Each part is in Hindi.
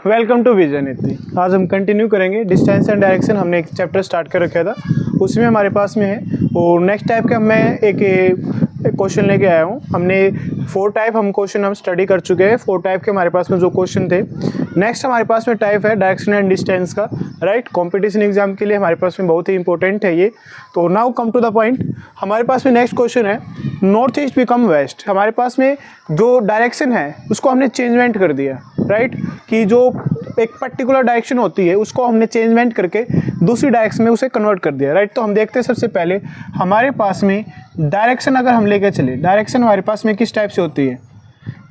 वेलकम टू विजन इतनी। आज हम कंटिन्यू करेंगे डिस्टेंस एंड डायरेक्शन। हमने एक चैप्टर स्टार्ट कर रखा था, उसमें हमारे पास में है और नेक्स्ट टाइप का मैं एक क्वेश्चन लेके आया हूँ। हमने 4 टाइप हम क्वेश्चन हम स्टडी कर चुके हैं। 4 टाइप के हमारे पास में जो क्वेश्चन थे। नेक्स्ट हमारे पास में टाइप है डायरेक्शन एंड डिस्टेंस का, राइट। कॉम्पिटिशन एग्जाम के लिए हमारे पास में बहुत ही इंपॉर्टेंट है ये। तो now come to the point. हमारे पास में नेक्स्ट क्वेश्चन है नॉर्थ ईस्ट बिकम वेस्ट। हमारे पास में जो डायरेक्शन है उसको हमने चेंजमेंट कर दिया, राइट। कि जो एक पर्टिकुलर डायरेक्शन होती है उसको हमने चेंजमेंट करके दूसरी डायरेक्शन में उसे कन्वर्ट कर दिया, राइट। तो हम देखते हैं सबसे पहले हमारे पास में डायरेक्शन अगर हम लेकर चले, डायरेक्शन हमारे पास में किस टाइप से होती है।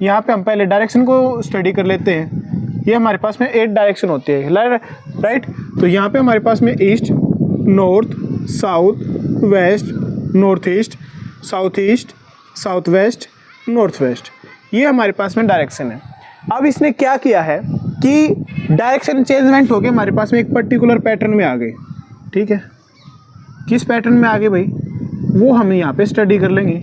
यहाँ पे हम पहले डायरेक्शन को स्टडी कर लेते हैं। ये हमारे पास में 8 डायरेक्शन होती है, राइट। तो यहाँ पे हमारे पास में east, north, south, west, north east, south east, south west, north west, ये हमारे पास में डायरेक्शन है। अब इसने क्या किया है कि डायरेक्शन चेंजमेंट हो गए, हमारे पास में एक पर्टिकुलर पैटर्न में आ गए, ठीक है। किस पैटर्न में आ गए भाई, वो हम यहाँ पे स्टडी कर लेंगे।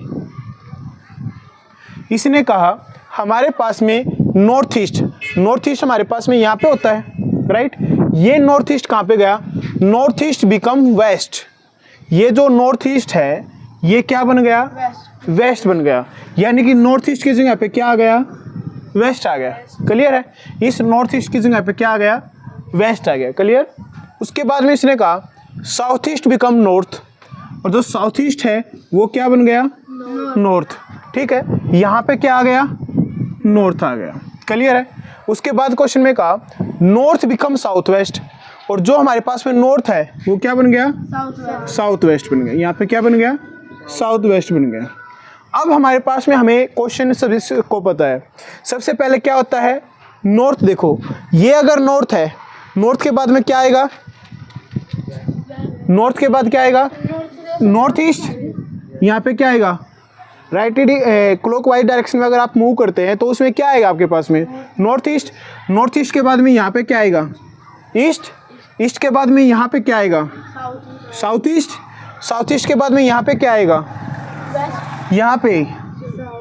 इसने कहा हमारे पास में नॉर्थ ईस्ट हमारे पास में यहाँ पे होता है, राइट। ये नॉर्थ ईस्ट कहाँ पे गया, नॉर्थ ईस्ट बिकम वेस्ट। ये जो नॉर्थ ईस्ट है ये क्या बन गया, वेस्ट बन गया। यानी कि नॉर्थ ईस्ट की जगह पे क्या आ गया, वेस्ट आ गया। क्लियर है। इस नॉर्थ ईस्ट की जगह पे क्या आ गया, वेस्ट आ गया। क्लियर। उसके बाद में इसने कहा साउथ ईस्ट बिकम नॉर्थ, और जो साउथ ईस्ट है वो क्या बन गया, नॉर्थ, ठीक है। यहाँ पे क्या आ गया, नॉर्थ आ गया। क्लियर है। उसके बाद क्वेश्चन में कहा नॉर्थ बिकम साउथ वेस्ट, और जो हमारे पास में नॉर्थ है वो क्या बन गया, साउथ वेस्ट बन गया। यहाँ पे क्या बन गया, साउथ वेस्ट बन गया। अब हमारे पास में हमें क्वेश्चन सभी को पता है। सबसे पहले क्या होता है, नॉर्थ। देखो ये अगर नॉर्थ है, नॉर्थ के बाद में क्या आएगा, नॉर्थ के बाद क्या आएगा, नॉर्थ ईस्ट। यहाँ पे क्या आएगा, राइट क्लॉकवाइज डायरेक्शन में अगर आप मूव करते हैं तो उसमें क्या आएगा आपके पास में, नॉर्थ ईस्ट। नॉर्थ ईस्ट के बाद में यहाँ पे क्या आएगा, ईस्ट। ईस्ट के बाद में यहाँ पे क्या आएगा, साउथ ईस्ट। साउथ ईस्ट के बाद में यहाँ पे क्या आएगा, यहाँ पे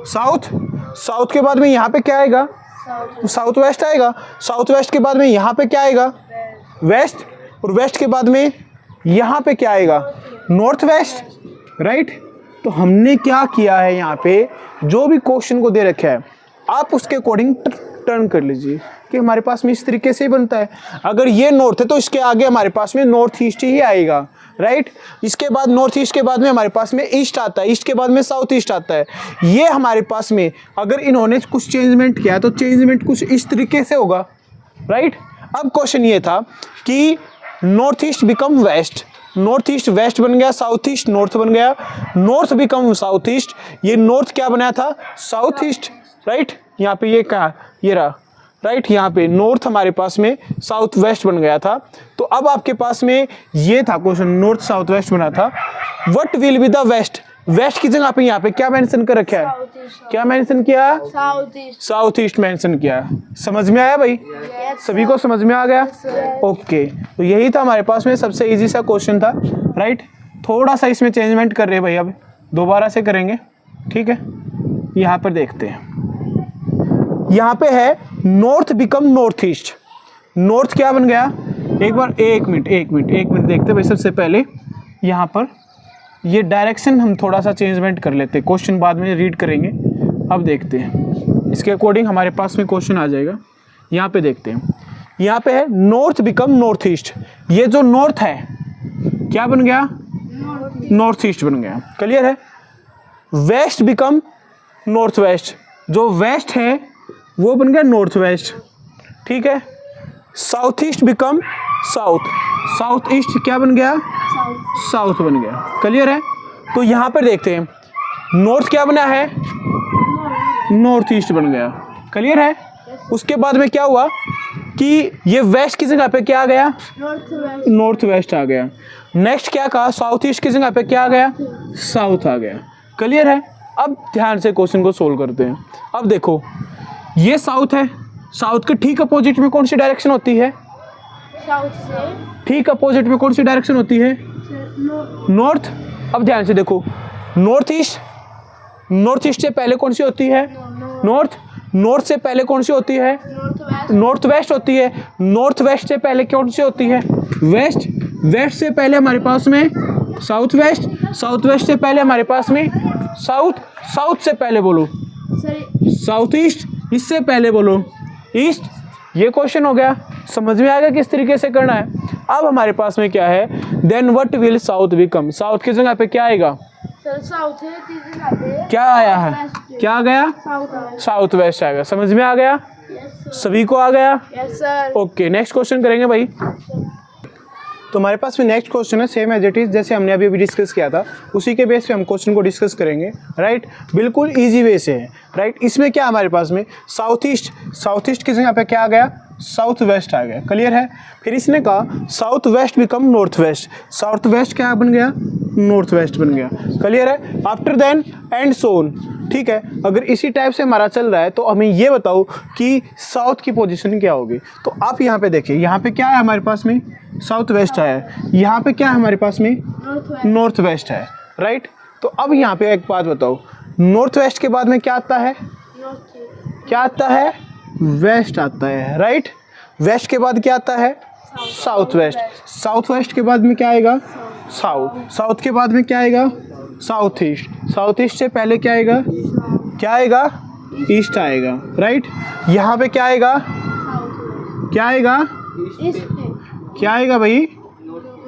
साउथ। साउथ के बाद में यहाँ पे क्या आएगा, साउथ वेस्ट आएगा। साउथ वेस्ट के बाद में यहाँ पे क्या आएगा, वेस्ट। और वेस्ट के बाद में यहाँ पे क्या आएगा, नॉर्थ वेस्ट, राइट। तो हमने क्या किया है, यहाँ पे जो भी क्वेश्चन को दे रखा है आप उसके अकॉर्डिंग टर्न कर लीजिए कि हमारे पास में इस तरीके से ही बनता है। अगर ये नॉर्थ है तो इसके आगे हमारे पास में नॉर्थ ईस्ट ही आएगा, राइट। इसके बाद नॉर्थ ईस्ट के बाद में हमारे पास में ईस्ट आता है, ईस्ट के बाद में साउथ ईस्ट आता है। ये हमारे पास में अगर इन्होंने कुछ चेंजमेंट किया तो चेंजमेंट कुछ इस तरीके से होगा, राइट। अब क्वेश्चन ये था कि north east become west, north east west बन गया, साउथ ईस्ट नॉर्थ बन गया, नॉर्थ बिकम साउथ ईस्ट। ये नॉर्थ क्या बनाया था, साउथ ईस्ट, राइट। यहाँ पे ये कहा, ये रहा, राइट। यहाँ पे नॉर्थ हमारे पास में साउथ वेस्ट बन गया था। तो अब आपके पास में ये था क्वेश्चन, नॉर्थ साउथ वेस्ट बना था। What will be the west, west की जगह पे यहाँ पे क्या मेंशन कर रखा है, क्या मेंशन किया, साउथ ईस्ट मेंशन किया। समझ में आया भाई, सभी को समझ में आ गया, ओके। तो यही था हमारे पास में सबसे इजी सा क्वेश्चन था, राइट। थोड़ा सा इसमें चेंजमेंट कर रहे हैं भाई, अब दोबारा से करेंगे, ठीक है। यहाँ पर देखते हैं, यहाँ पे है north become north east. North क्या बन गया, एक बार एक मिनट देखते भाई। सबसे पहले यहाँ पर ये डायरेक्शन हम थोड़ा सा चेंजमेंट कर लेते हैं, क्वेश्चन बाद में रीड करेंगे। अब देखते हैं इसके अकॉर्डिंग हमारे पास में क्वेश्चन आ जाएगा। यहाँ पे देखते हैं, यहाँ पे है नॉर्थ बिकम नॉर्थ ईस्ट। ये जो नॉर्थ है क्या बन गया, नॉर्थ ईस्ट बन गया। क्लियर है। वेस्ट बिकम नॉर्थ वेस्ट, जो वेस्ट है वो बन गया नॉर्थ वेस्ट, ठीक है। South east become south, south east क्या बन गया, साउथ बन गया। क्लियर है। तो यहाँ पर देखते हैं नॉर्थ क्या बना है, नॉर्थ ईस्ट बन गया। क्लियर है। उसके बाद में क्या हुआ कि ये वेस्ट की जगह पे क्या आ गया, नॉर्थ वेस्ट आ गया। नेक्स्ट क्या कहा, साउथ ईस्ट की जगह पे क्या आ गया, साउथ आ गया। क्लियर है। अब ध्यान से क्वेश्चन को सोल्व करते हैं। अब देखो ये साउथ है, साउथ के ठीक अपोजिट में कौन सी डायरेक्शन होती है, साउथ से ठीक अपोजिट में कौन सी डायरेक्शन होती है, नॉर्थ। अब ध्यान से देखो, नॉर्थ ईस्ट, नॉर्थ ईस्ट से पहले कौन सी होती है, नॉर्थ। नॉर्थ से पहले कौन सी होती है? नॉर्थ वेस्ट, नॉर्थ वेस्ट होती है। नॉर्थ वेस्ट से पहले कौन सी होती है? वेस्ट। वेस्ट से पहले हमारे पास में साउथ वेस्ट। साउथ वेस्ट से पहले हमारे पास में साउथ। साउथ से पहले बोलो सॉरी साउथ ईस्ट। इससे पहले बोलो ईस्ट। ये क्वेश्चन हो गया। समझ में आएगा किस तरीके से करना है। अब हमारे पास में क्या है? Then what will south become? South की जगह पे क्या आएगा? सर साउथ है, तीसरी जगह पे क्या आया है? क्या आ गया? साउथ है। साउथ वेस्ट आएगा। समझ में आ गया? यस सभी को आ गया? सर। ओके, नेक्स्ट क्वेश्चन करेंगे भाई। तो हमारे पास में नेक्स्ट क्वेश्चन है सेम एज इट इज, जैसे हमने अभी डिस्कस किया था उसी के बेस पे हम क्वेश्चन को डिस्कस करेंगे। राइट, बिल्कुल इजी वे से है। राइट, इसमें क्या हमारे पास में साउथ ईस्ट। साउथ ईस्ट की जगह पे क्या आ गया? साउथ वेस्ट आ गया। क्लियर है? फिर इसने कहा south west become north west. South west क्या बन गया? नॉर्थ वेस्ट बन गया। क्लियर है? आफ्टर देन एंड सोन। ठीक है, अगर इसी टाइप से हमारा चल रहा है तो हमें ये बताओ कि साउथ की पोजीशन क्या होगी। तो आप यहाँ पे देखिए, यहाँ पे क्या है हमारे पास में? साउथ वेस्ट है। यहाँ पे क्या है हमारे पास में? नॉर्थ वेस्ट, नॉर्थ वेस्ट है। राइट, तो अब यहाँ पे एक बात बताओ, नॉर्थ वेस्ट के बाद में क्या आता है? नॉर्थ क्या आता है? वेस्ट आता है। राइट, वेस्ट के बाद क्या आता है? South west. साउथ वेस्ट के बाद में क्या आएगा? साउथ। साउथ के बाद में क्या आएगा? South east. साउथ ईस्ट से पहले क्या आएगा? क्या आएगा? ईस्ट आएगा। राइट, यहाँ पे क्या आएगा? क्या आएगा? ईस्ट, क्या आएगा भाई?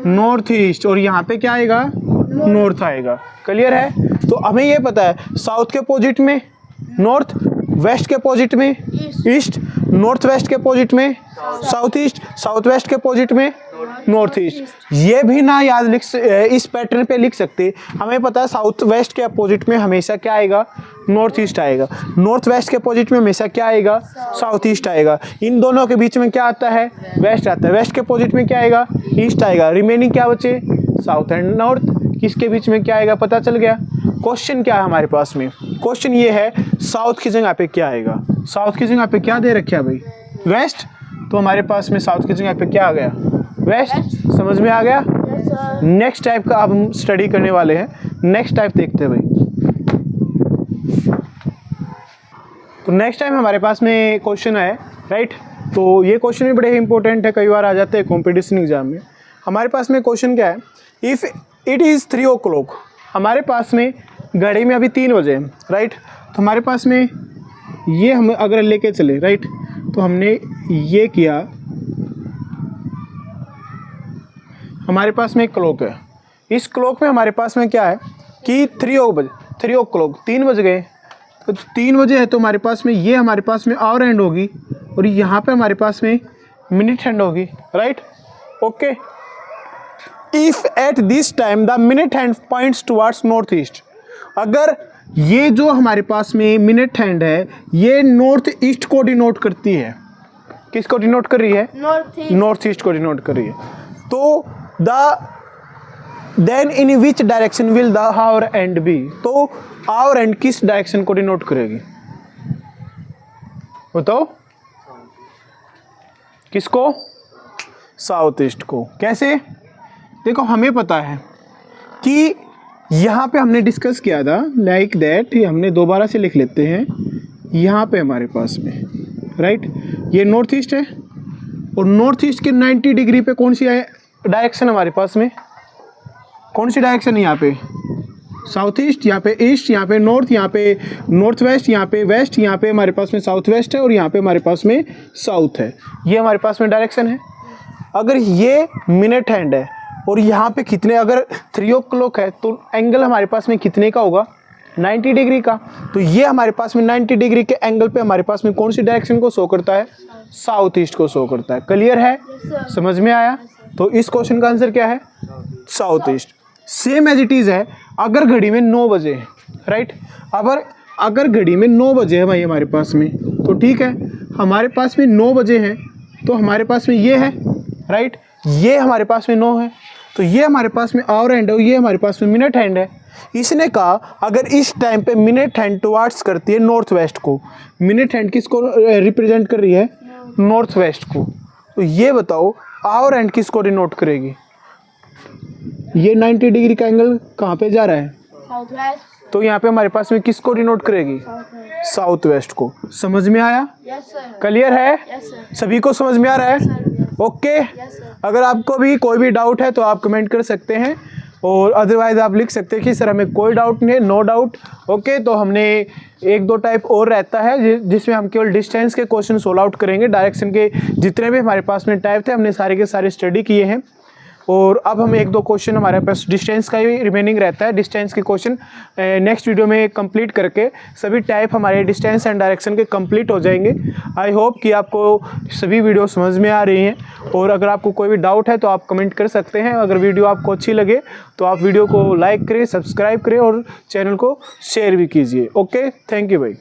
North east. और यहाँ पे क्या आएगा? नॉर्थ आएगा। क्लियर है? तो हमें ये पता है साउथ के अपोजिट में नॉर्थ, वेस्ट के अपोजिट में ईस्ट, नॉर्थ वेस्ट के अपोजिट में साउथ ईस्ट, साउथ वेस्ट के अपोजिट में नॉर्थ ईस्ट। ये भी ना याद इस पैटर्न पे लिख सकते। हमें पता है साउथ वेस्ट के अपोजिट में हमेशा क्या आएगा? नॉर्थ ईस्ट आएगा। नॉर्थ वेस्ट के अपोजिट में हमेशा क्या आएगा? साउथ ईस्ट आएगा। इन दोनों के बीच में क्या आता है? वेस्ट आता है। वेस्ट के अपोजिट में क्या आएगा? ईस्ट आएगा। रिमेनिंग क्या बचे? South and north. किसके बीच में क्या आएगा? पता चल गया। क्वेश्चन क्या है हमारे पास में? क्वेश्चन ये है साउथ की जगह पे क्या आएगा? साउथ की जगह पे क्या दे रखा है भाई? वेस्ट। तो हमारे पास में साउथ की जगह पे क्या आ गया? वेस्ट। समझ में आ गया? Yes sir. नेक्स्ट टाइप का अब हम स्टडी करने वाले हैं। नेक्स्ट टाइप देखते हैं भाई। तो नेक्स्ट टाइम हमारे पास में क्वेश्चन है। राइट, तो ये क्वेश्चन भी बड़े इंपॉर्टेंट है, कई बार आ जाते हैं कॉम्पिटिशन एग्जाम में। हमारे पास में क्वेश्चन क्या है? इफ़ इट इज़ 3 o'clock, हमारे पास में घड़ी में अभी 3 बजे हैं। राइट, तो हमारे पास में ये हम अगर लेके चले, राइट, तो हमने ये किया, हमारे पास में एक क्लॉक है। इस क्लॉक में हमारे पास में क्या है कि 3 o'clock 3 बज गए। तो 3 बजे है तो हमारे पास में ये हमारे पास में आवर एंड होगी और यहाँ पे हमारे पास में मिनट हैंड होगी। Right, okay. If at this time the minute hand points towards north east, अगर ये जो हमारे पास में मिनट हैंड है ये नॉर्थ ईस्ट को डिनोट करती है। किसको डिनोट कर रही है? नॉर्थ ईस्ट को डिनोट कर रही है। तो then in which direction will the hour hand be, तो आवर एंड किस डायरेक्शन को डिनोट करेगी? बताओ। किसको? साउथ ईस्ट को। कैसे? देखो, हमें पता है कि यहाँ पे हमने डिस्कस किया था लाइक दैट, हमने दोबारा से लिख लेते हैं। यहाँ पे हमारे पास में, राइट, ये नॉर्थ ईस्ट है और नॉर्थ ईस्ट के 90 डिग्री पे कौन सी डायरेक्शन हमारे पास में? कौन सी डायरेक्शन है यहाँ पे? South east. यहाँ पे ईस्ट, यहाँ पे नॉर्थ, यहाँ पे नॉर्थ वेस्ट, यहाँ पे वेस्ट, यहाँ पे हमारे पास में साउथ वेस्ट है और यहाँ पे हमारे पास में साउथ है। ये हमारे पास में डायरेक्शन है। अगर ये मिनट हैंड है और यहाँ पे कितने, अगर 3 o'clock है तो एंगल हमारे पास में कितने का होगा? 90 डिग्री का। तो ये हमारे पास में 90 डिग्री के एंगल पे हमारे पास में कौन सी डायरेक्शन को शो करता है? साउथ ईस्ट को शो करता है। क्लियर है? समझ में आया? तो इस क्वेश्चन का आंसर क्या है? South east. Same as it is है अगर घड़ी में 9 बजे है, राइट, अगर घड़ी में 9 बजे है भाई हमारे पास में, तो ठीक है, हमारे पास में 9 बजे हैं तो हमारे पास में ये है, राइट, ये हमारे पास में 9 है, तो ये हमारे पास में आवर हैंड है, ये हमारे पास में मिनट हैंड है। इसने कहा अगर इस टाइम पे मिनट हैंड टुवार्ड्स करती है नॉर्थ वेस्ट को, मिनट हैंड किसको रिप्रेजेंट कर रही है? नॉर्थ वेस्ट को। तो ये बताओ आवर हैंड किसको डिनोट करेगी? ये 90 डिग्री का एंगल कहाँ पे जा रहा है? South west. तो यहाँ पे हमारे पास में किसको डिनोट करेगी? South west. साउथ वेस्ट को। समझ में आया? Yes sir. क्लियर है? Yes sir. सभी को समझ में आ रहा है? Sir okay. Yes sir. अगर आपको भी कोई भी डाउट है तो आप कमेंट कर सकते हैं, और अदरवाइज आप लिख सकते हैं कि सर हमें कोई डाउट नहीं है, नो डाउट। ओके, तो हमने एक दो टाइप और रहता है जिसमें हम केवल डिस्टेंस के क्वेश्चन सोल्व आउट करेंगे। डायरेक्शन के जितने भी हमारे पास में टाइप थे हमने सारे के सारे स्टडी किए हैं, और अब हम एक दो क्वेश्चन हमारे पास डिस्टेंस का ही रिमेनिंग रहता है। डिस्टेंस के क्वेश्चन नेक्स्ट वीडियो में कंप्लीट करके सभी टाइप हमारे डिस्टेंस एंड डायरेक्शन के कंप्लीट हो जाएंगे। आई होप कि आपको सभी वीडियो समझ में आ रही हैं, और अगर आपको कोई भी डाउट है तो आप कमेंट कर सकते हैं। अगर वीडियो आपको अच्छी लगे तो आप वीडियो को लाइक करें, सब्सक्राइब करें और चैनल को शेयर भी कीजिए। ओके, थैंक यू भाई।